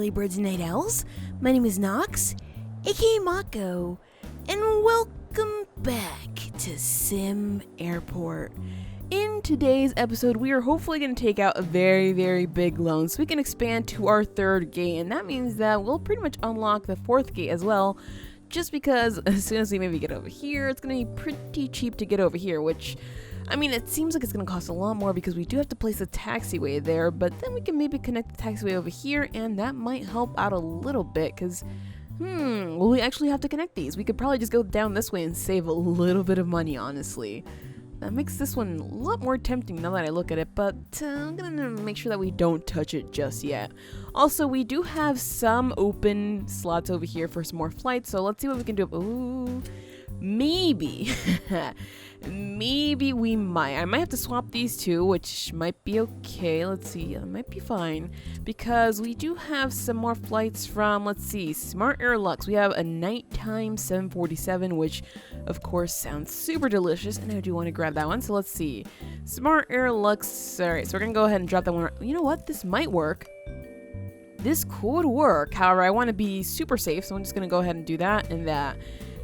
early birds and night owls. My name is Nox, aka Mako, and welcome back to SimAirport. In today's episode, we are hopefully going to take out a very big loan so we can expand to our third gate, and that means that we'll pretty much unlock the fourth gate as well, just because as soon as we maybe get over here, it's going to be pretty cheap to get over here, which, I mean, it seems like it's going to cost a lot more because we do have to place a taxiway there, but then we can maybe connect the taxiway over here, and that might help out a little bit, because, will we actually have to connect these? We could probably just go down this way and save a little bit of money, honestly. That makes this one a lot more tempting now that I look at it, but I'm gonna make sure that we don't touch it just yet. Also, we do have some open slots over here for some more flights, so let's see what we can do. Ooh, maybe. Maybe we might. I might have to swap these two, which might be okay. Let's see. It might be fine because we do have some more flights from, let's see, Smart Air Lux. We have a nighttime 747, which of course sounds super delicious, and I do want to grab that one. So let's see. Smart Air Lux. All right, so we're going to go ahead and drop that one. You know what? This might work. This could work. However, I want to be super safe, so I'm just going to go ahead and do that and that.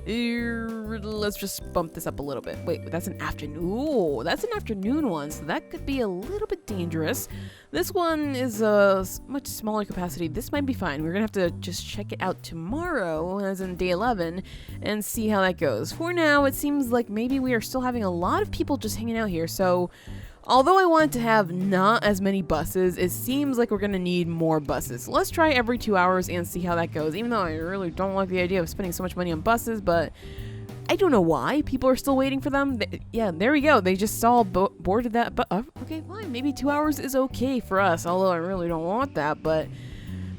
Let's just bump this up a little bit. Wait, that's an afternoon. Ooh, that's an afternoon one, so that could be a little bit dangerous. This one is a much smaller capacity. This might be fine. We're gonna have to just check it out tomorrow, as in day 11, and see how that goes. For now, it seems like maybe we are still having a lot of people just hanging out here, so although I want to have not as many buses, it seems like we're going to need more buses. So let's try every 2 hours and see how that goes, even though I really don't like the idea of spending so much money on buses, but I don't know why people are still waiting for them. Yeah, there we go. They just all boarded that, but okay, fine. Maybe 2 hours is okay for us, although I really don't want that, but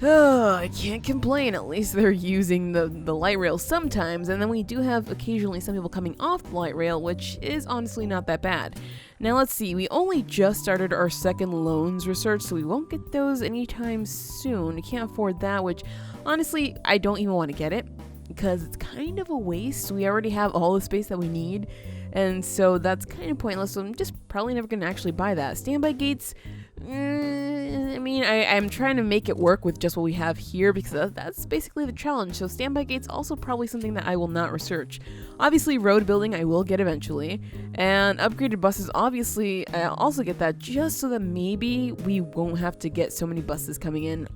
I can't complain. At least they're using the light rail sometimes, and then we do have occasionally some people coming off the light rail, which is honestly not that bad. Now let's see, we only just started our second loans research, so we won't get those anytime soon. We can't afford that, which honestly, I don't even want to get it because it's kind of a waste. We already have all the space that we need, and so that's kind of pointless, so I'm just probably never going to actually buy that. Standby gates, I mean, I'm trying to make it work with just what we have here because that's basically the challenge. So standby gates also probably something that I will not research. Obviously, road building I will get eventually, and upgraded buses obviously I'll also get that just so that maybe we won't have to get so many buses coming in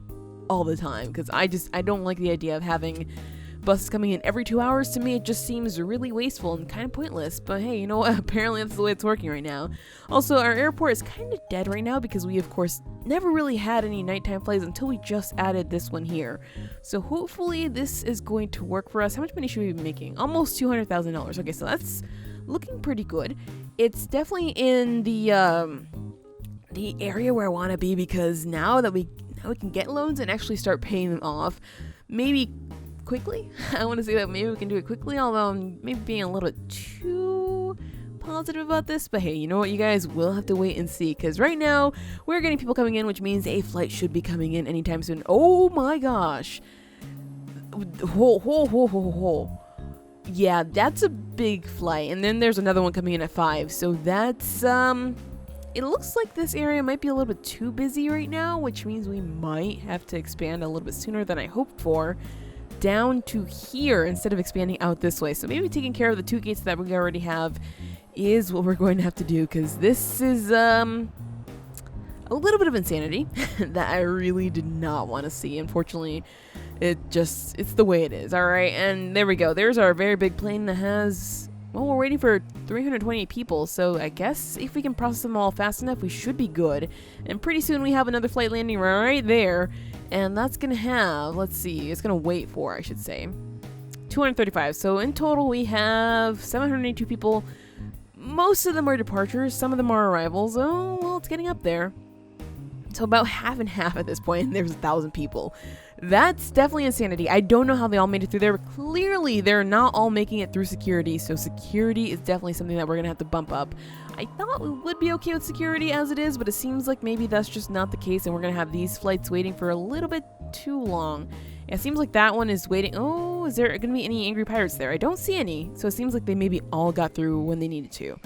all the time, because I don't like the idea of having buses coming in every 2 hours. To me, it just seems really wasteful and kind of pointless, but hey, you know what? Apparently that's the way it's working right now. Also, our airport is kind of dead right now because we, of course, never really had any nighttime flights until we just added this one here. So hopefully this is going to work for us. How much money should we be making? Almost $200,000. Okay, so that's looking pretty good. It's definitely in the area where I want to be, because now we can get loans and actually start paying them off. Maybe quickly. I want to say that maybe we can do it quickly, although I'm maybe being a little bit too positive about this, but hey, you know what, you guys will have to wait and see, because right now we're getting people coming in, which means a flight should be coming in anytime soon. Oh my gosh. Yeah, that's a big flight, and then there's another one coming in at 5, so that's it looks like this area might be a little bit too busy right now, which means we might have to expand a little bit sooner than I hoped for, down to here instead of expanding out this way. So maybe taking care of the 2 gates that we already have is what we're going to have to do, because this is a little bit of insanity that I really did not want to see. Unfortunately, it's the way it is. All right, and there we go. There's our very big plane that has, well, we're waiting for 328 people, so I guess if we can process them all fast enough, we should be good. And pretty soon we have another flight landing right there, and that's gonna have, let's see, it's gonna wait for, I should say, 235. So in total we have 782 people. Most of them are departures, some of them are arrivals. Oh, well, it's getting up there. So about half and half at this point, and there's 1,000 people. That's definitely insanity. I don't know how they all made it through there, but clearly they're not all making it through security, so security is definitely something that we're gonna have to bump up. I thought we would be okay with security as it is, but it seems like maybe that's just not the case, and we're gonna have these flights waiting for a little bit too long. Yeah, it seems like that one is waiting. Oh, is there gonna be any angry pirates there? I don't see any, so it seems like they maybe all got through when they needed to.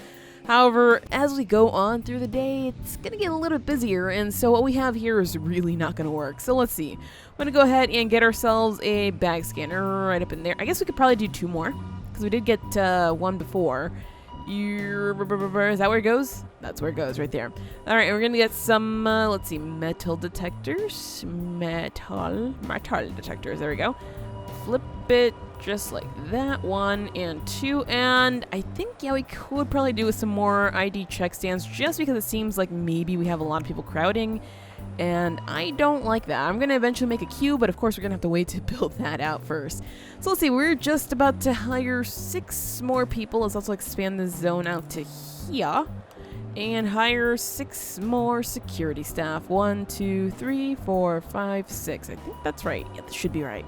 However, as we go on through the day, it's going to get a little bit busier, and so what we have here is really not going to work. So let's see. I'm going to go ahead and get ourselves a bag scanner right up in there. I guess we could probably do 2 more, because we did get 1 before. Is that where it goes? That's where it goes, right there. Alright, and we're gonna get some, let's see, metal detectors. Metal detectors, there we go. Flip it just like that, 1 and 2, and I think, yeah, we could probably do with some more ID check stands, just because it seems like maybe we have a lot of people crowding, and I don't like that. I'm gonna eventually make a queue, but of course we're gonna have to wait to build that out first. So let's see, we're just about to hire 6 more people. Let's also expand the zone out to here and hire 6 more security staff. 1, 2, 3, 4, 5, 6. I think that's right. Yeah, that should be right.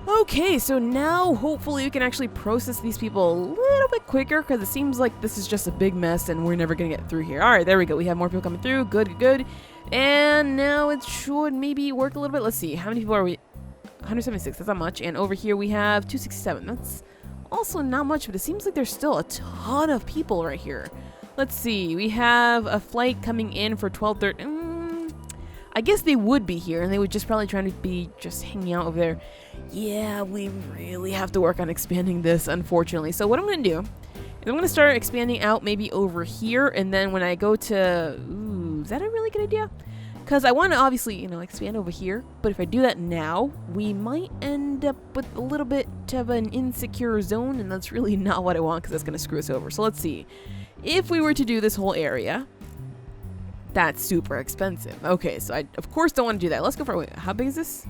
Okay, so now hopefully we can actually process these people a little bit quicker, because it seems like this is just a big mess and we're never gonna get through here. Alright, there we go. We have more people coming through. Good, good. And now it should maybe work a little bit. Let's see. How many people are we? 176. That's not much. And over here we have 267. That's also not much, but it seems like there's still a ton of people right here. Let's see. We have a flight coming in for 12:30. I guess they would be here, and they would just probably trying to be just hanging out over there. Yeah, we really have to work on expanding this, unfortunately. So what I'm going to do is I'm going to start expanding out maybe over here, and then when I go to... Ooh, is that a really good idea? Because I want to obviously, you know, expand over here, but if I do that now, we might end up with a little bit of an insecure zone, and that's really not what I want, because that's going to screw us over. So let's see. If we were to do this whole area, that's super expensive. Okay, so I, of course, don't want to do that. Let's go for, wait, how big is this?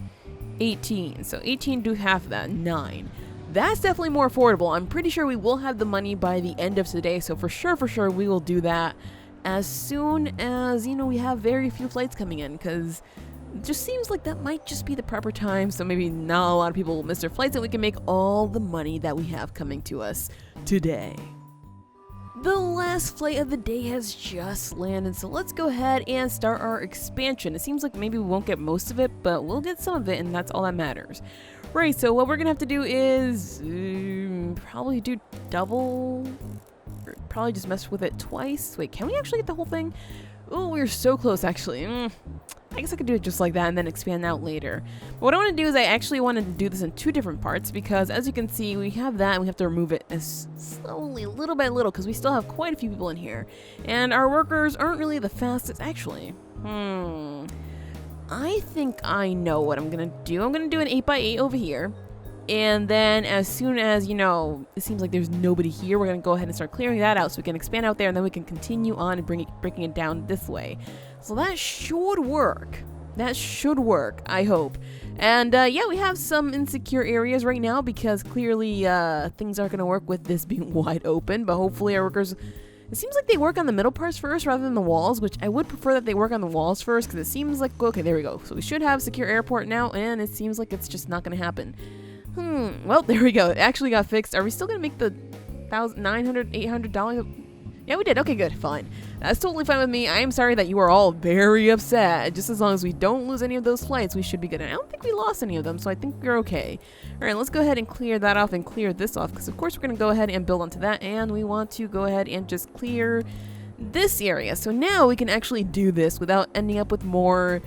18. So 18 do half of that, 9. That's definitely more affordable. I'm pretty sure we will have the money by the end of today, so for sure, we will do that as soon as, you know, we have very few flights coming in, because it just seems like that might just be the proper time, so maybe not a lot of people will miss their flights, and we can make all the money that we have coming to us today. The last flight of the day has just landed, so let's go ahead and start our expansion. It seems like maybe we won't get most of it, but we'll get some of it, and that's all that matters. Right, so what we're gonna have to do is probably do double... Probably just mess with it twice. Wait, can we actually get the whole thing? Oh, we're so close, actually. I guess I could do it just like that and then expand out later. But what I want to do is I actually want to do this in 2 different parts, because as you can see, we have that and we have to remove it as slowly, little by little, because we still have quite a few people in here. And our workers aren't really the fastest, actually. I think I know what I'm going to do. I'm going to do an 8x8 over here. And then as soon as, you know, it seems like there's nobody here, we're going to go ahead and start clearing that out so we can expand out there, and then we can continue on and breaking it down this way. So that should work. That should work, I hope. And yeah, we have some insecure areas right now, because clearly things aren't going to work with this being wide open, but hopefully our workers... It seems like they work on the middle parts first rather than the walls, which I would prefer that they work on the walls first, because it seems like... Okay, there we go. So we should have secure airport now, and it seems like it's just not going to happen. Well, there we go. It actually got fixed. Are we still going to make the $900, $800? Yeah, we did. Okay, good. Fine. That's totally fine with me. I am sorry that you are all very upset. Just as long as we don't lose any of those flights, we should be good. And I don't think we lost any of them, so I think we're okay. All right, let's go ahead and clear that off and clear this off, because of course we're going to go ahead and build onto that, and we want to go ahead and just clear this area. So now we can actually do this without ending up with more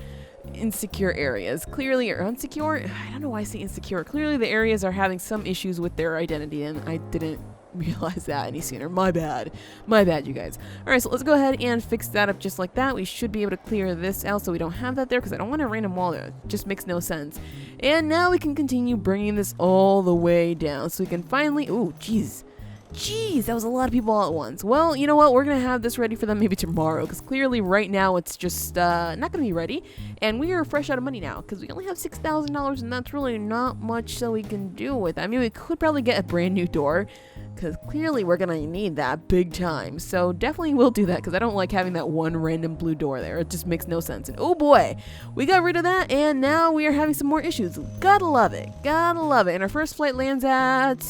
insecure areas. Clearly, or unsecure? I don't know why I say insecure. Clearly the areas are having some issues with their identity, and I didn't realize that any sooner. My bad. My bad, you guys. Alright, so let's go ahead and fix that up just like that. We should be able to clear this out so we don't have that there, because I don't want a random wall there. It just makes no sense. And now we can continue bringing this all the way down so we can finally... Ooh, jeez. Jeez, that was a lot of people all at once. Well, you know what? We're going to have this ready for them maybe tomorrow, because clearly right now it's just not going to be ready. And we are fresh out of money now, because we only have $6,000, and that's really not much that we can do with it. I mean, we could probably get a brand new door, because clearly we're going to need that big time. So definitely will do that, because I don't like having that one random blue door there. It just makes no sense. And oh boy, we got rid of that, and now we are having some more issues. Gotta love it. Gotta love it. And our first flight lands at...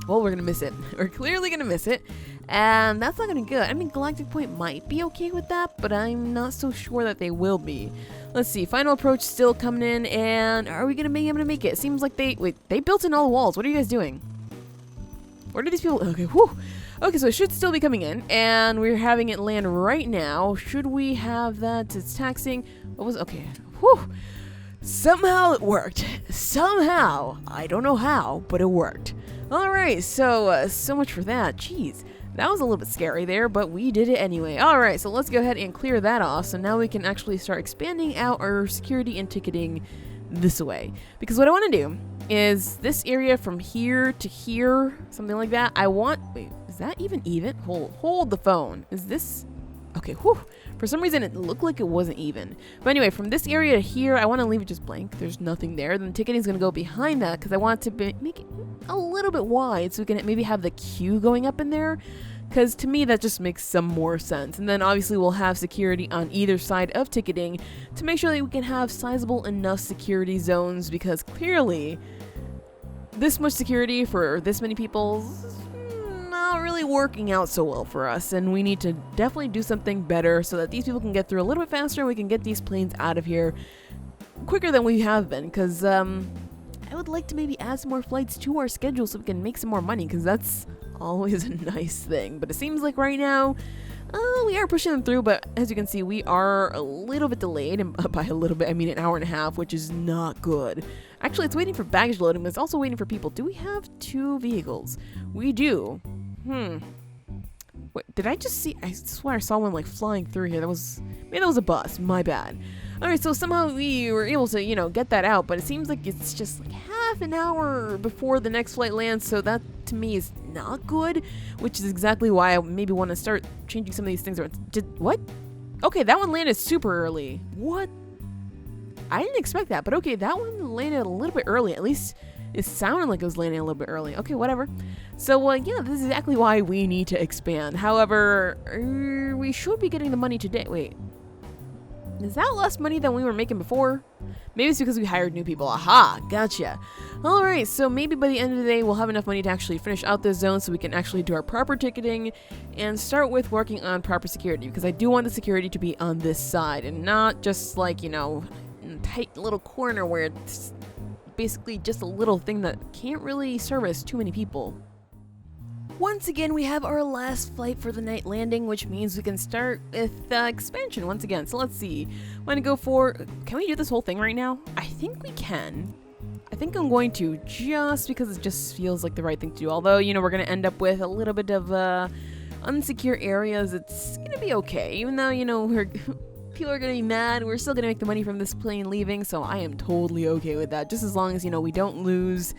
Well, we're going to miss it. We're clearly going to miss it. And that's not going to be good. I mean, Galactic Point might be okay with that, but I'm not so sure that they will be. Let's see. Final approach still coming in. And are we going to be able to make it? It seems like they... Wait, they built in all the walls. What are you guys doing? Where did these people... Okay, whew. Okay, so it should still be coming in, and we're having it land right now. Should we have that? It's taxing. What was, okay. Whew. Somehow it worked. Somehow. I don't know how, but it worked. Alright, so much for that. Jeez. That was a little bit scary there, but we did it anyway. Alright, so let's go ahead and clear that off. So now we can actually start expanding out our security and ticketing this way. Because what I want to do is this area from here to here, something like that. I want, wait, is that even? Hold the phone. Is this, okay, whew. For some reason it looked like it wasn't even. But anyway, from this area to here, I want to leave it just blank. There's nothing there. Then ticketing is going to go behind that because I want to make it a little bit wide so we can maybe have the queue going up in there. Because to me, that just makes some more sense. And then obviously we'll have security on either side of ticketing to make sure that we can have sizable enough security zones, because clearly this much security for this many people is not really working out so well for us. And we need to definitely do something better so that these people can get through a little bit faster and we can get these planes out of here quicker than we have been. Because I would like to maybe add some more flights to our schedule so we can make some more money, because that's always a nice thing. But it seems like right now we are pushing them through, but as you can see, we are a little bit delayed, and by a little bit I mean an hour and a half, which is not good. Actually, it's waiting for baggage loading, but it's also waiting for people. Do we have 2 vehicles? We do. Wait, did I just see? I swear I saw one like flying through here. Maybe that was a bus. My bad. Alright, so somehow we were able to, get that out, but it seems like it's just like half an hour before the next flight lands, so that to me is not good, which is exactly why I maybe want to start changing some of these things. What? Okay, that one landed super early. What? I didn't expect that, but okay, that one landed a little bit early. At least it sounded like it was landing a little bit early. Okay, whatever. So, yeah, this is exactly why we need to expand. However, we should be getting the money today. Wait. Is that less money than we were making before? Maybe it's because we hired new people. Aha, gotcha. Alright, so maybe by the end of the day we'll have enough money to actually finish out this zone so we can actually do our proper ticketing and start with working on proper security, because I do want the security to be on this side and not just like, in a tight little corner where it's basically just a little thing that can't really service too many people. Once again, we have our last flight for the night landing, which means we can start with expansion once again. So let's see. I'm going to go for... Can we do this whole thing right now? I think we can. I think I'm going to, just because it just feels like the right thing to do. Although, we're going to end up with a little bit of unsecure areas. It's going to be okay. Even though, people are going to be mad, we're still going to make the money from this plane leaving. So I am totally okay with that. Just as long as, we don't lose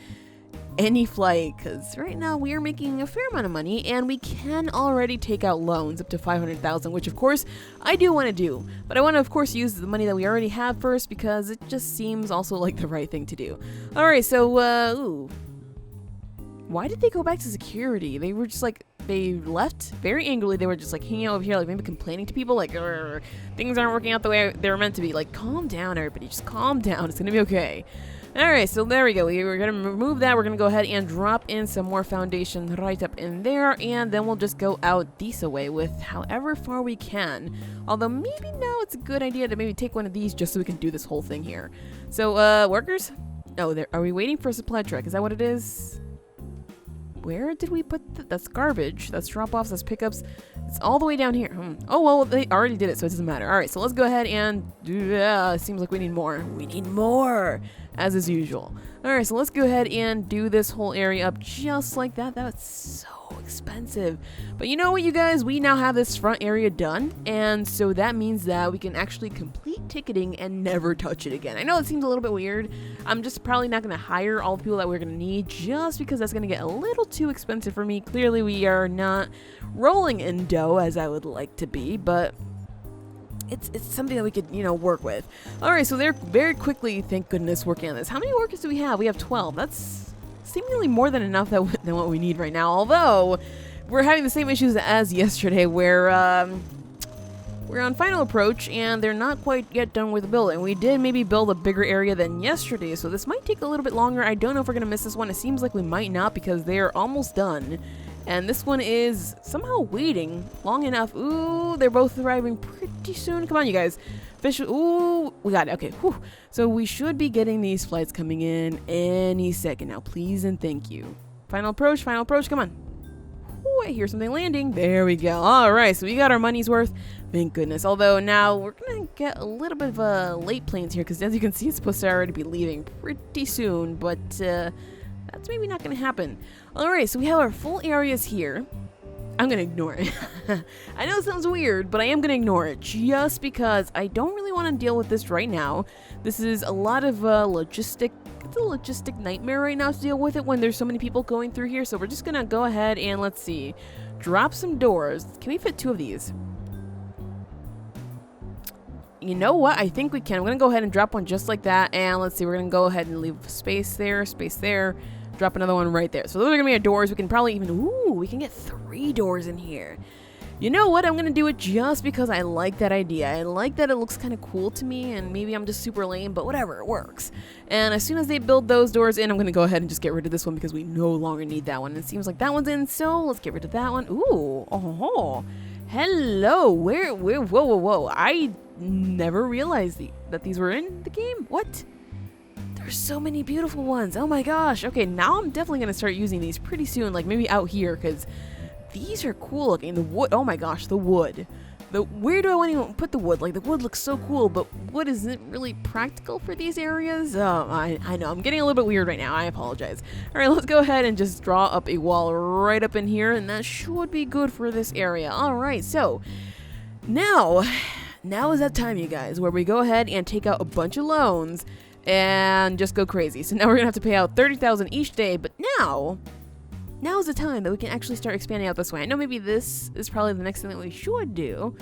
any flight, because right now we are making a fair amount of money and we can already take out loans up to 500,000, which of course I do want to do, but I want to of course use the money that we already have first, because it just seems also like the right thing to do. Alright, so why did they go back to security? They were just like, they left very angrily. They were just like hanging out over here, like maybe complaining to people, like things aren't working out the way they were meant to be. Like, calm down everybody, just calm down, it's gonna be okay. Alright, so there we go. We're going to remove that. We're going to go ahead and drop in some more foundation right up in there. And then we'll just go out this way with however far we can. Although maybe now it's a good idea to maybe take one of these just so we can do this whole thing here. So, workers? Oh, are we waiting for a supply truck? Is that what it is? Where did we put that's garbage. That's drop-offs, that's pickups. It's all the way down here. Oh, well, they already did it, so it doesn't matter. Alright, so let's go ahead and it seems like we need more. We need more, as is usual. Alright, so let's go ahead and do this whole area up just like that. That's so expensive. But you know what, you guys? We now have this front area done, and so that means that we can actually complete ticketing and never touch it again. I know it seems a little bit weird. I'm just probably not going to hire all the people that we're going to need, just because that's going to get a little too expensive for me. Clearly, we are not rolling in dough as I would like to be, but it's something that we could, work with. Alright, so they're very quickly, thank goodness, working on this. How many workers do we have? We have 12. That's seemingly more than enough than what we need right now. Although, we're having the same issues as yesterday, where we're on final approach, and they're not quite yet done with the building. We did maybe build a bigger area than yesterday, so this might take a little bit longer. I don't know if we're going to miss this one. It seems like we might not, because they are almost done. And this one is somehow waiting long enough. Ooh, they're both arriving pretty soon. Come on, you guys. Fish. Ooh, we got it. Okay. Whew. So we should be getting these flights coming in any second now. Please and thank you. Final approach. Final approach. Come on. Ooh, I hear something landing. There we go. All right, so we got our money's worth. Thank goodness. Although now we're going to get a little bit of late planes here because as you can see, it's supposed to already be leaving pretty soon, but that's maybe not going to happen. All right, so we have our full areas here. I'm going to ignore it. I know it sounds weird, but I am going to ignore it just because I don't really want to deal with this right now. This is a lot of logistic. It's a logistic nightmare right now to deal with it when there's so many people going through here. So we're just going to go ahead and let's see. Drop some doors. Can we fit 2 of these? You know what? I think we can. I'm going to go ahead and drop one just like that. And let's see. We're going to go ahead and leave space there, drop another one right there. So those are going to be our doors. We can probably even, ooh, we can get 3 doors in here. You know what? I'm going to do it just because I like that idea. I like that it looks kind of cool to me, and maybe I'm just super lame, but whatever, it works. And as soon as they build those doors in, I'm going to go ahead and just get rid of this one because we no longer need that one. It seems like that one's in, so let's get rid of that one. Ooh, oh, hello. Whoa. I never realized that these were in the game. What? There's so many beautiful ones. Oh my gosh. Okay, now I'm definitely going to start using these pretty soon, like maybe out here, because these are cool looking. The wood, oh my gosh, the wood. Where do I want to put the wood? Like, the wood looks so cool, but wood isn't really practical for these areas. I know, I'm getting a little bit weird right now. I apologize. All right, let's go ahead and just draw up a wall right up in here, and that should be good for this area. All right, so now is that time, you guys, where we go ahead and take out a bunch of loans and just go crazy. So now we're gonna have to pay out 30,000 each day, but now's the time that we can actually start expanding out this way. I know maybe this is probably the next thing that we should do.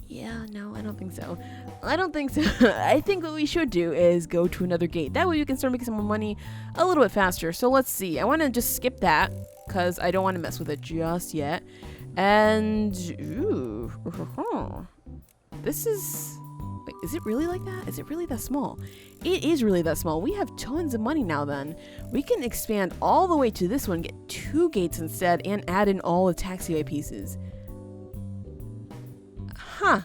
Yeah, no, I don't think so. I think what we should do is go to another gate. That way we can start making some more money a little bit faster. So let's see. I want to just skip that because I don't want to mess with it just yet. And ooh, this is... Wait, is it really like that? Is it really that small? It is really that small. We have tons of money now then. We can expand all the way to this one, get 2 gates instead, and add in all the taxiway pieces. Huh.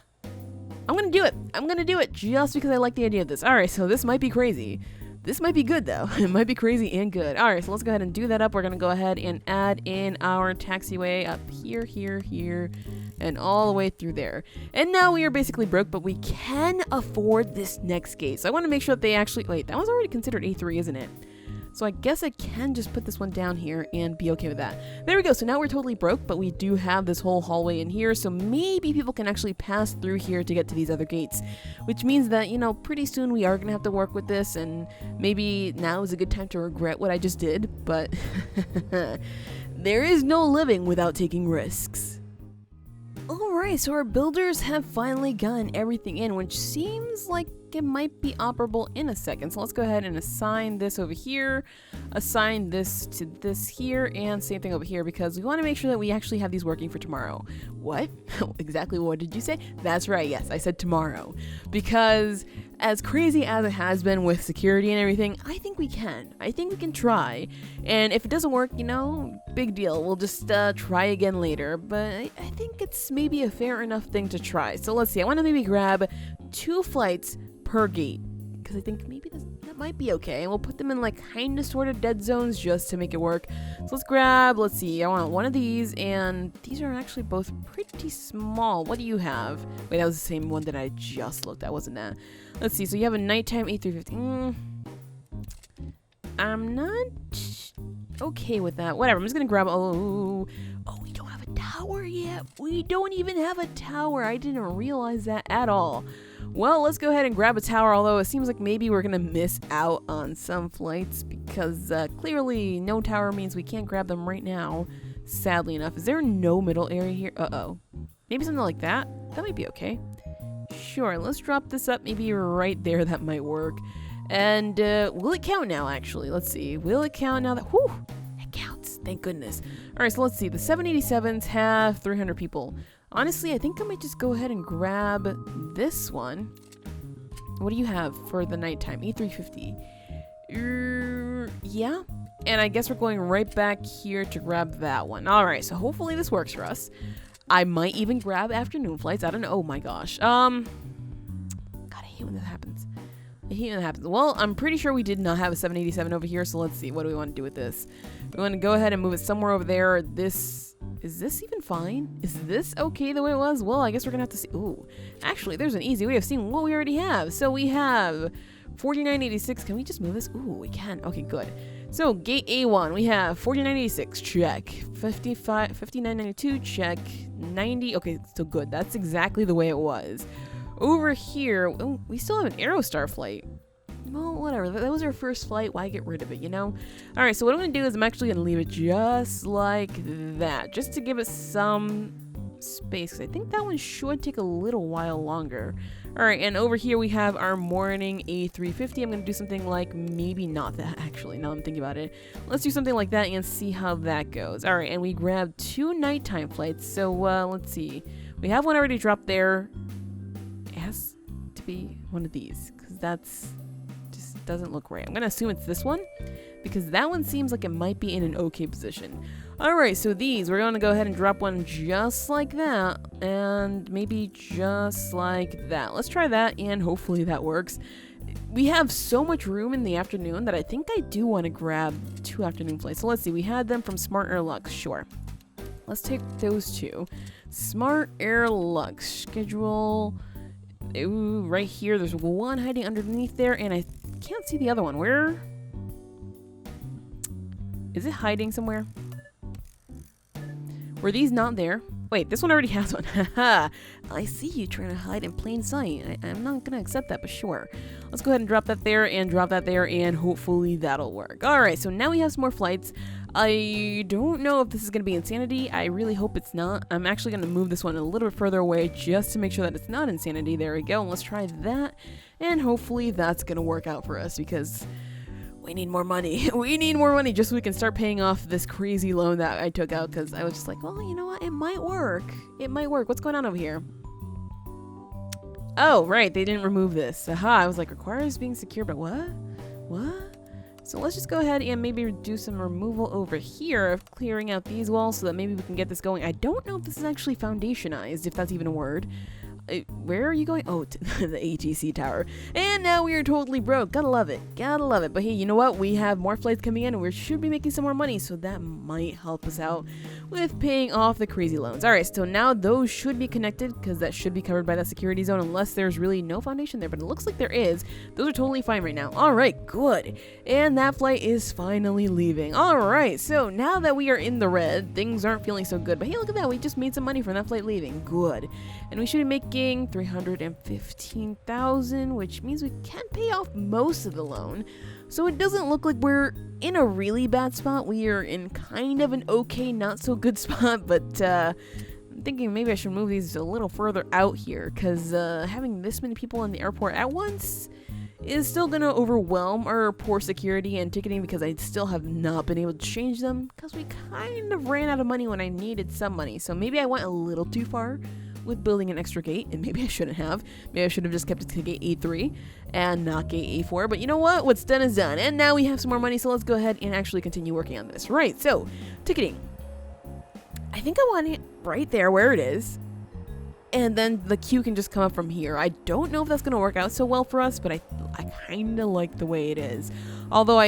I'm gonna do it. I'm gonna do it just because I like the idea of this. Alright, so this might be crazy. This might be good though. It might be crazy and good. Alright, so let's go ahead and do that up. We're gonna go ahead and add in our taxiway up here, and all the way through there. And now we are basically broke, but we can afford this next gate. So I want to make sure that they actually... Wait, that was already considered A3, isn't it? So I guess I can just put this one down here and be okay with that. There we go. So now we're totally broke, but we do have this whole hallway in here. So maybe people can actually pass through here to get to these other gates. Which means that, you know, pretty soon we are going to have to work with this. And maybe now is a good time to regret what I just did. But there is no living without taking risks. Alright, so our builders have finally gotten everything in, which seems like it might be operable in a second. So let's go ahead and assign this over here, assign this to this here, and same thing over here because we want to make sure that we actually have these working for tomorrow. What? Exactly what did you say? That's right, yes, I said tomorrow. Because as crazy as it has been with security and everything, I think we can. I think we can try. And if it doesn't work, you know, big deal. We'll just try again later. But I think it's maybe a fair enough thing to try. So let's see. I want to maybe grab 2 flights per gate. Because I think maybe that might be okay. And we'll put them in like kind of sort of dead zones just to make it work. So let's grab, let's see. I want one of these. And these are actually both pretty small. What do you have? Wait, that was the same one that I just looked at, wasn't that? Let's see, so you have a nighttime A350. I'm not okay with that. Whatever, I'm just gonna grab, oh, we don't have a tower yet. We don't even have a tower. I didn't realize that at all. Well, let's go ahead and grab a tower, although it seems like maybe we're gonna miss out on some flights because clearly no tower means we can't grab them right now, sadly enough. Is there no middle area here? Uh-oh. Maybe something like that? That might be okay. Sure, let's drop this up maybe right there. That might work. And will it count now, actually? Let's see. Will it count now that... Whew! It counts. Thank goodness. Alright, so let's see. The 787s have 300 people. Honestly, I think I might just go ahead and grab this one. What do you have for the nighttime? E350. Yeah. And I guess we're going right back here to grab that one. Alright, so hopefully this works for us. I might even grab afternoon flights. I don't know. Oh my gosh. God, I hate when that happens. I hate when that happens. Well, I'm pretty sure we did not have a 787 over here, so let's see. What do we want to do with this? We want to go ahead and move it somewhere over there. This is this even fine? Is this okay the way it was? Well, I guess we're gonna have to see. Ooh, actually, there's an easy way of seeing what we already have. So we have 4986. Can we just move this? Ooh, we can. Okay, good. So gate A1, we have 4986, check. 5992, check. 90, okay, still good. That's exactly the way it was. Over here, oh, we still have an Aerostar flight. Well, whatever. That was our first flight. Why get rid of it, you know? All right, so what I'm going to do is I'm actually going to leave it just like that, just to give it some space, because I think that one should take a little while longer. All right, and over here we have our morning A350. I'm going to do something like maybe not that, actually, now I'm thinking about it. Let's do something like that and see how that goes. All right, and we grabbed 2 nighttime flights. So let's see. We have one already dropped there. It has to be one of these, because that's just doesn't look right. I'm going to assume it's this one, because that one seems like it might be in an okay position. Alright, so these, we're going to go ahead and drop one just like that, and maybe just like that. Let's try that, and hopefully that works. We have so much room in the afternoon that I think I do want to grab 2 afternoon flights. So let's see, we had them from Smart Air Lux, sure. Let's take those 2. Smart Air Lux, schedule, ooh, right here, there's one hiding underneath there, and I can't see the other one. Where? Is it hiding somewhere? Were these not there? Wait, this one already has one. Haha. I see you trying to hide in plain sight. I'm not going to accept that, but sure. Let's go ahead and drop that there and drop that there, and hopefully that'll work. Alright, so now we have some more flights. I don't know if this is going to be Insanity. I really hope it's not. I'm actually going to move this one a little bit further away just to make sure that it's not Insanity. There we go. And let's try that, and hopefully that's going to work out for us, because we need more money. We need more money just so we can start paying off this crazy loan that I took out, because I was just like, well, you know what? It might work. It might work. What's going on over here? Oh, right. They didn't remove this. Aha. I was like, requires being secure, but what? What? So let's just go ahead and maybe do some removal over here of clearing out these walls so that maybe we can get this going. I don't know if this is actually foundationized, if that's even a word. Where are you going? Oh, to the ATC tower. And now we are totally broke. Gotta love it. Gotta love it. But hey, you know what? We have more flights coming in, and we should be making some more money, so that might help us out with paying off the crazy loans. Alright, so now those should be connected, because that should be covered by that security zone, unless there's really no foundation there, but it looks like there is. Those are totally fine right now. Alright, good. And that flight is finally leaving. Alright, so now that we are in the red, things aren't feeling so good. But hey, look at that. We just made some money from that flight leaving. Good. And we should be making 315,000, which means we can pay off most of the loan. So it doesn't look like we're in a really bad spot. We are in kind of an okay, not so good spot, but I'm thinking maybe I should move these a little further out here, because having this many people in the airport at once is still going to overwhelm our poor security and ticketing, because I still have not been able to change them, because we kind of ran out of money when I needed some money. So maybe I went a little too far with building an extra gate, and maybe I shouldn't have. Maybe I should have just kept it to gate A3 and not gate A4, but you know what? What's done is done, and now we have some more money, so let's go ahead and actually continue working on this. Right, so, ticketing. I think I want it right there where it is, and then the queue can just come up from here. I don't know if that's going to work out so well for us, but I kind of like the way it is. Although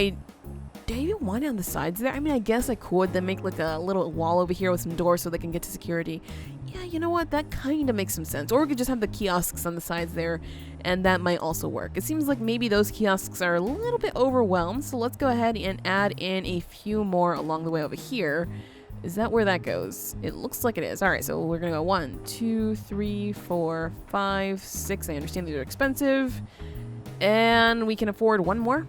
do I even want it on the sides there? I mean, I guess I could then make like a little wall over here with some doors so they can get to security. Yeah, you know what? That kind of makes some sense. Or we could just have the kiosks on the sides there, and that might also work. It seems like maybe those kiosks are a little bit overwhelmed, so let's go ahead and add in a few more along the way over here. Is that where that goes? It looks like it is. Alright, so we're gonna go 1, 2, 3, 4, 5, 6. I understand these are expensive. And we can afford one more?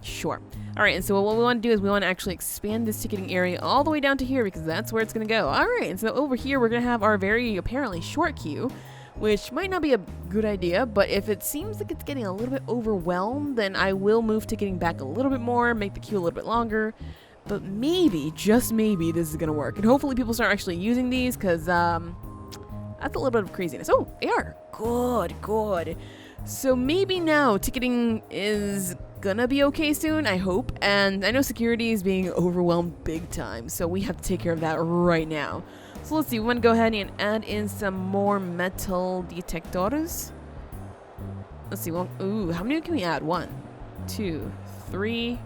Sure. Alright, and so what we want to do is we want to actually expand this ticketing area all the way down to here, because that's where it's going to go. Alright, and so over here we're going to have our very apparently short queue, which might not be a good idea, but if it seems like it's getting a little bit overwhelmed, then I will move ticketing back a little bit more, make the queue a little bit longer. But maybe, just maybe, this is going to work. And hopefully people start actually using these, because that's a little bit of craziness. Oh, AR. Good, good. So maybe now ticketing is gonna be okay soon, I hope. And I know security is being overwhelmed big time, so we have to take care of that right now. So let's see, we want to go ahead and add in some more metal detectors. Let's see, well, ooh, how many can we add? 1, 2, 3.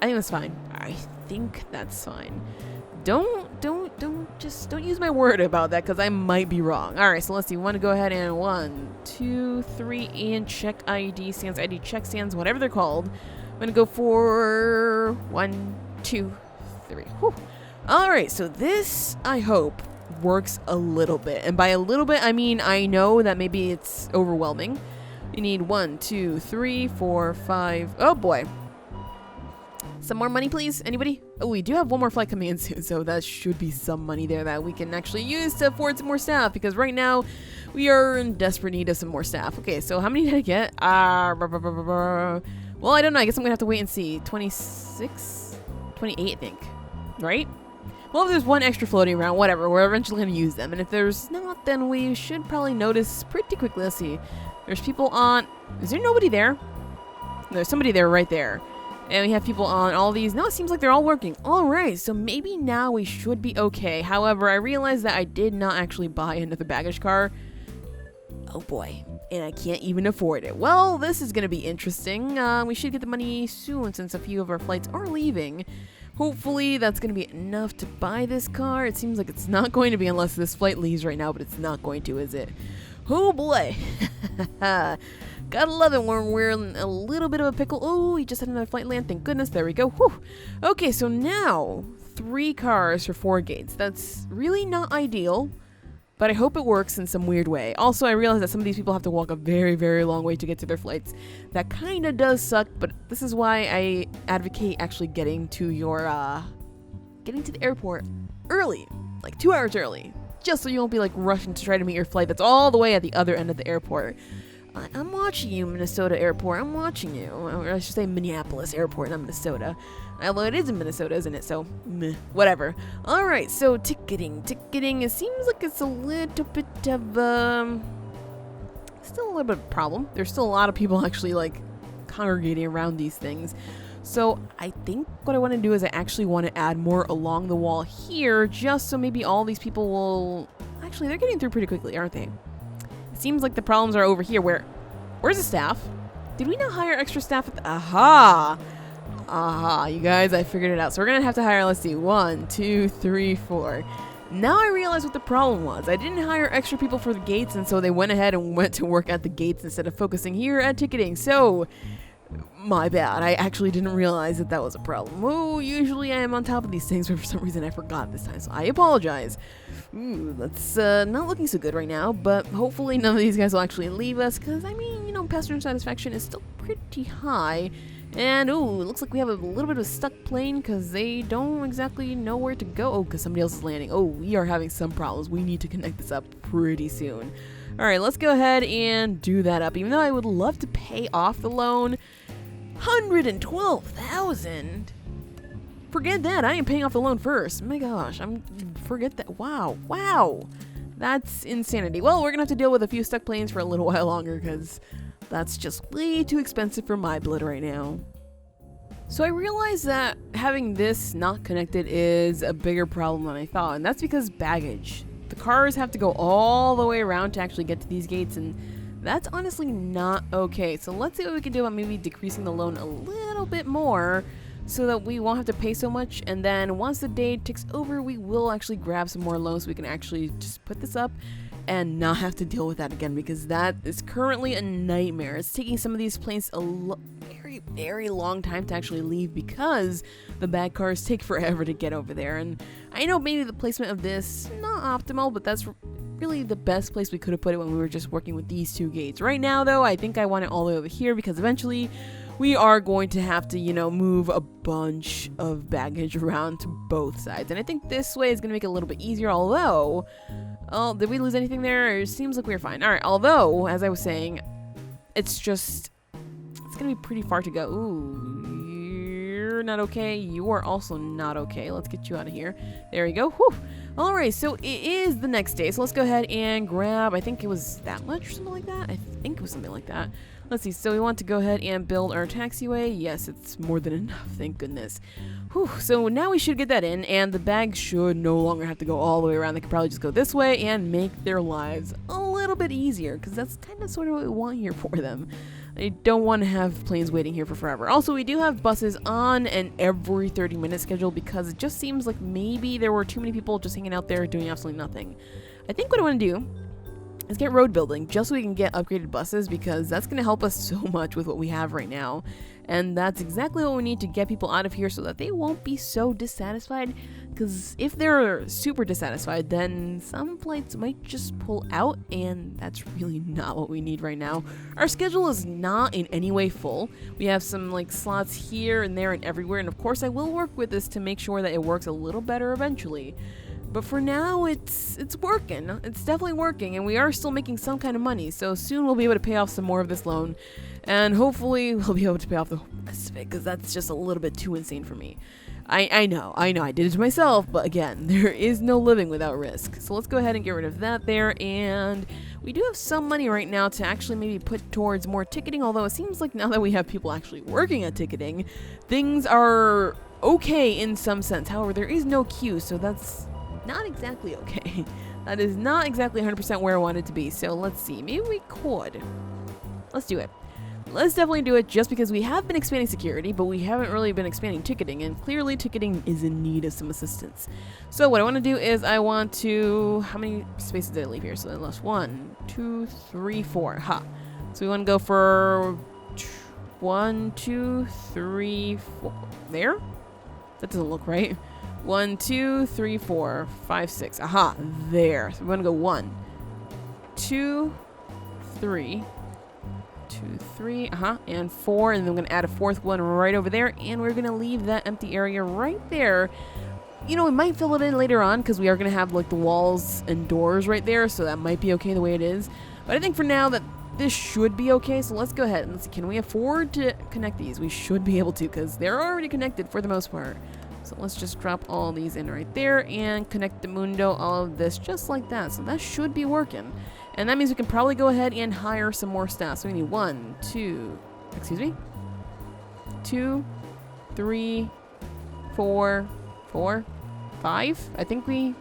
I think that's fine. I think that's fine. Don't don't use my word about that because I might be wrong. All right, so let's see. We want to go ahead and 1, 2, 3, and check ID stands, ID check stands, whatever they're called. I'm gonna go for 1, 2, 3. Whew. All right, so this I hope works a little bit, and by a little bit I mean I know that maybe it's overwhelming. You need 1, 2, 3, 4, 5. Oh boy. Some more money, please? Anybody? Oh, we do have one more flight coming in soon, so that should be some money there that we can actually use to afford some more staff, because right now we are in desperate need of some more staff. Okay, so how many did I get? Well, I don't know. I guess I'm going to have to wait and see. 26? 28, I think. Right? Well, if there's one extra floating around, whatever. We're eventually going to use them. And if there's not, then we should probably notice pretty quickly. Let's see. There's people on... Is there nobody there? There's somebody there right there. And we have people on all these. Now it seems like they're all working. Alright, so maybe now we should be okay. However, I realized that I did not actually buy another baggage car. Oh boy. And I can't even afford it. Well, this is going to be interesting. We should get the money soon since a few of our flights are leaving. Hopefully that's going to be enough to buy this car. It seems like it's not going to be unless this flight leaves right now, but it's not going to, is it? Oh boy. Gotta love it when we're in a little bit of a pickle. Oh, he just had another flight land. Thank goodness. There we go. Whew. Okay, so now 3 cars for 4 gates. That's really not ideal, but I hope it works in some weird way. Also, I realize that some of these people have to walk a very, very long way to get to their flights. That kind of does suck, but this is why I advocate actually getting to the airport early, like 2 hours early, just so you won't be like rushing to try to meet your flight that's all the way at the other end of the airport. I'm watching you, Minnesota Airport. I'm watching you. Or I should say Minneapolis Airport, not Minnesota. Although it is in Minnesota, isn't it? So, meh, whatever. Alright, so ticketing. Ticketing, it seems like it's a little bit of, still a little bit of a problem. There's still a lot of people actually, like, congregating around these things. So, I think what I want to do is I actually want to add more along the wall here, just so maybe all these people will... Actually, they're getting through pretty quickly, aren't they? Seems like the problems are over here. Where's the staff? Did we not hire extra staff at the... Aha! You guys, I figured it out. So we're gonna have to hire, let's see, 1, 2, 3, 4. Now I realize what the problem was. I didn't hire extra people for the gates, and so they went ahead and went to work at the gates instead of focusing here at ticketing. So, my bad. I actually didn't realize that was a problem. Oh, usually I am on top of these things, but for some reason I forgot this time, so I apologize. Ooh, that's not looking so good right now, but hopefully none of these guys will actually leave us, because, I mean, you know, passenger satisfaction is still pretty high. And, ooh, it looks like we have a little bit of a stuck plane, because they don't exactly know where to go. Oh, because somebody else is landing. Oh, we are having some problems. We need to connect this up pretty soon. Alright, let's go ahead and do that up, even though I would love to pay off the loan. $112,000? Forget that. I am paying off the loan first. My gosh, forget that. Wow. That's insanity. Well, we're gonna have to deal with a few stuck planes for a little while longer, because that's just way too expensive for my blood right now. So I realized that having this not connected is a bigger problem than I thought, and that's because baggage. The cars have to go all the way around to actually get to these gates, and that's honestly not okay. So let's see what we can do about maybe decreasing the loan a little bit more, so that we won't have to pay so much, and then once the day ticks over, we will actually grab some more loans so we can actually just put this up and not have to deal with that again, because that is currently a nightmare. It's taking some of these planes a very, very long time to actually leave because the bag cars take forever to get over there. And I know maybe the placement of this not optimal, but that's really the best place we could have put it when we were just working with these 2 gates. Right now, though, I think I want it all the way over here, because eventually we are going to have to, you know, move a bunch of baggage around to both sides. And I think this way is going to make it a little bit easier, although... Oh, did we lose anything there? It seems like we're fine. Alright, although, as I was saying, it's going to be pretty far to go. Ooh, you're not okay. You are also not okay. Let's get you out of here. There we go. Whew. Alright, so it is the next day. So let's go ahead and grab, I think it was that much or something like that. I think it was something like that. Let's see, so we want to go ahead and build our taxiway. Yes, it's more than enough, thank goodness. Whew, so now we should get that in, and the bags should no longer have to go all the way around. They could probably just go this way and make their lives a little bit easier, because that's kind of sort of what we want here for them. I don't want to have planes waiting here for forever. Also, we do have buses on an every 30-minute schedule because it just seems like maybe there were too many people just hanging out there doing absolutely nothing. I think what I want to do is get road building just so we can get upgraded buses, because that's going to help us so much with what we have right now. And that's exactly what we need to get people out of here so that they won't be so dissatisfied. Because if they're super dissatisfied, then some flights might just pull out, and that's really not what we need right now. Our schedule is not in any way full. We have some like slots here and there and everywhere, and of course I will work with this to make sure that it works a little better eventually. But for now, it's working. It's definitely working, and we are still making some kind of money. So soon we'll be able to pay off some more of this loan, and hopefully we'll be able to pay off the rest of it, because that's just a little bit too insane for me. I know, I did it to myself, but again, there is no living without risk. So let's go ahead and get rid of that there, and we do have some money right now to actually maybe put towards more ticketing, although it seems like now that we have people actually working at ticketing, things are okay in some sense. However, there is no queue, so that's not exactly okay. That is not exactly 100% where I want it to be. So let's see, maybe we could. Let's do it. Let's definitely do it, just because we have been expanding security, but we haven't really been expanding ticketing, and clearly ticketing is in need of some assistance. So what I want to do is I want to, how many spaces did I leave here? So I lost 1, 2, 3, 4. Ha. So we want to go for 1, 2, 3, 4. There? That doesn't look right. 1, 2, 3, 4, 5, 6. Aha, there. So we want to go 1, 2, 3, 2, 3, and 4, and then I'm going to add a fourth one right over there, and we're going to leave that empty area right there. You know, we might fill it in later on, because we are going to have like the walls and doors right there, so that might be okay the way it is. But I think for now that this should be okay, so let's go ahead and let's see, can we afford to connect these? We should be able to, because they're already connected for the most part. So let's just drop all these in right there and connect the Mundo, all of this just like that. So that should be working. And that means we can probably go ahead and hire some more staff. So we need 1, 2, 3, 4, 5. I think we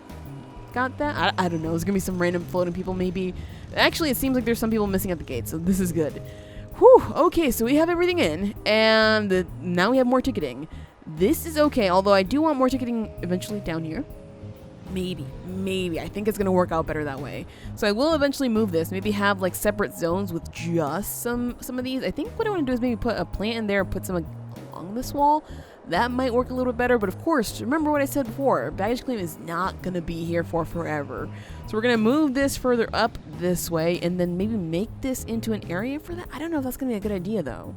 got that. I don't know. There's going to be some random floating people maybe. Actually, it seems like there's some people missing at the gate. So this is good. Whew. Okay, so we have everything in. And now we have more ticketing. This is okay, although I do want more ticketing eventually down here. Maybe. I think it's going to work out better that way. So I will eventually move this. Maybe have like separate zones with just some of these. I think what I want to do is maybe put a plant in there and put some along this wall. That might work a little bit better. But of course, remember what I said before. Baggage claim is not going to be here for forever. So we're going to move this further up this way and then maybe make this into an area for that. I don't know if that's going to be a good idea though.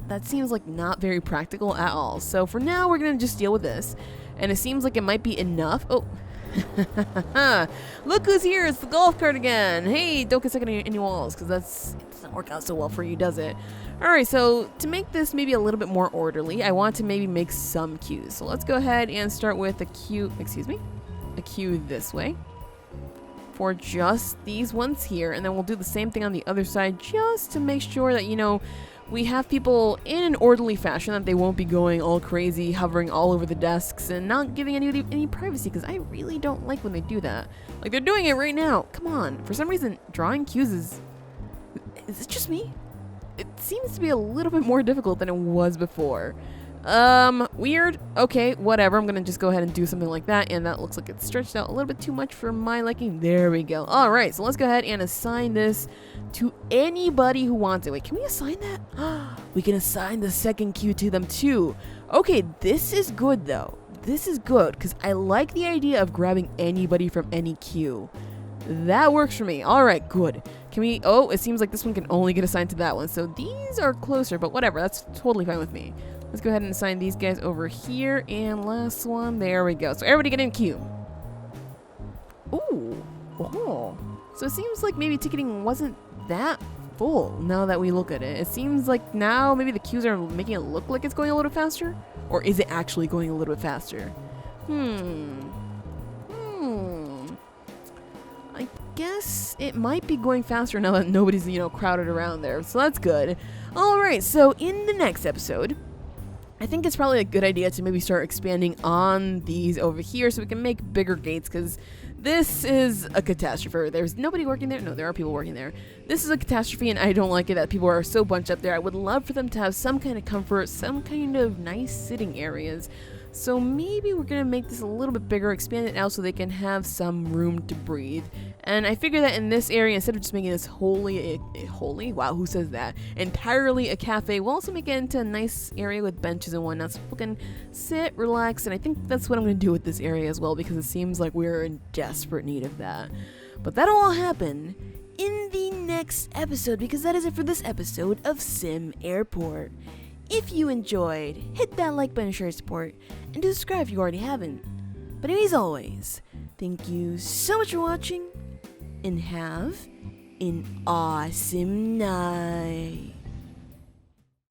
That seems like not very practical at all. So for now, we're going to just deal with this. And it seems like it might be enough. Oh, look who's here. It's the golf cart again. Hey, don't get stuck in any walls, because it doesn't work out so well for you, does it? All right, so to make this maybe a little bit more orderly, I want to maybe make some queues. So let's go ahead and start with a queue this way for just these ones here. And then we'll do the same thing on the other side just to make sure that, you know, we have people in an orderly fashion, that they won't be going all crazy, hovering all over the desks, and not giving anybody any privacy, because I really don't like when they do that. Like, they're doing it right now. Come on. For some reason, drawing queues is it just me? It seems to be a little bit more difficult than it was before. Weird. Okay, whatever. I'm gonna just go ahead and do something like that, and that looks like it's stretched out a little bit too much for my liking. There we go. All right, so let's go ahead and assign this to anybody who wants it. Wait, can we assign that? We can assign the second queue to them too. Okay, this is good though. This is good, because I like the idea of grabbing anybody from any queue. That works for me. All right, good. Can we, oh, it seems like this one can only get assigned to that one. So these are closer, but whatever. That's totally fine with me. Let's go ahead and assign these guys over here. And last one, there we go. So everybody get in queue. Ooh. Oh. So it seems like maybe ticketing wasn't that full now that we look at it. It seems like now maybe the queues are making it look like it's going a little faster. Or is it actually going a little bit faster? I guess it might be going faster now that nobody's, you know, crowded around there. So that's good. All right, so in the next episode, I think it's probably a good idea to maybe start expanding on these over here so we can make bigger gates, because this is a catastrophe. There's nobody working there. No, there are people working there. This is a catastrophe, and I don't like it that people are so bunched up there. I would love for them to have some kind of comfort, some kind of nice sitting areas. So maybe we're going to make this a little bit bigger, expand it out so they can have some room to breathe. And I figure that in this area, instead of just making this wow, who says that? Entirely a cafe, we'll also make it into a nice area with benches and whatnot so people can sit, relax, and I think that's what I'm going to do with this area as well, because it seems like we're in desperate need of that. But that'll all happen in the next episode, because that is it for this episode of SimAirport. If you enjoyed, hit that like button, share support, and subscribe if you already haven't. But anyways, always, thank you so much for watching, and have an awesome night.